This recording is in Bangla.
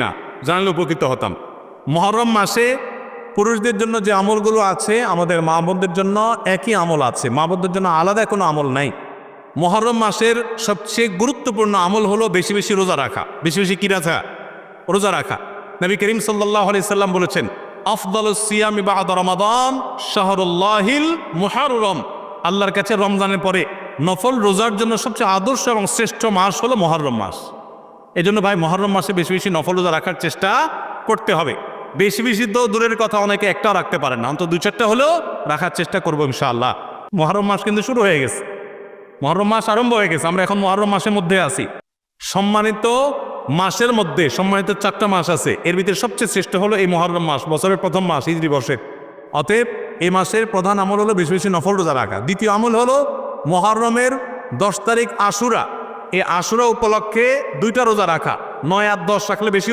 না, জানলে উপকৃত হতাম। মুহররম মাসে পুরুষদের জন্য যে আমলগুলো আছে আমাদের মা বোনদের জন্য একই আমল আছে, মা বোনদের জন্য আলাদা কোনো আমল নাই। মুহররম মাসের সবচেয়ে গুরুত্বপূর্ণ আমল হলো বেশি বেশি রোজা রাখা। বেশি বেশি কি রাখা? রোজা রাখা। নবী করিম সাল্লাল্লাহু আলাইহি সাল্লাম বলেছেন, আফদালুস সিয়ামি বা'দা রমাদান শাহরুল্লাহিল মুহররম। আল্লাহর কাছে রমজানের পরে নফল রোজার জন্য সবচেয়ে আদর্শ এবং শ্রেষ্ঠ মাস হলো মুহররম মাস। এই জন্য ভাই মুহররম মাসে বেশি বেশি নফল রোজা রাখার চেষ্টা করতে হবে। বেশি বেশি তো দূরের কথা, অনেকে একটাও রাখতে পারেন না, অন্তত 2-4টা হলেও রাখার চেষ্টা করবো ইনশাআল্লাহ। মুহররম মাস কিন্তু শুরু হয়ে গেছে, মুহররম মাস আরম্ভ হয়ে গেছে, আমরা এখন মুহররম মাসের মধ্যে আছি। সম্মানিত মাসের মধ্যে সম্মানিত 4টা মাস আছে, এর ভিতরে সবচেয়ে শ্রেষ্ঠ হলো এই মুহররম মাস, বছরের প্রথম মাস, হিজরি বর্ষের। অতএব এই মাসের প্রধান আমল হলো বেশি বেশি নফল রোজা রাখা। দ্বিতীয় আমল হলো মুহররমের 10 তারিখ আশুরা, এই আশুরা উপলক্ষে 2টা রোজা রাখা। 9 আর 10 রাখলে বেশি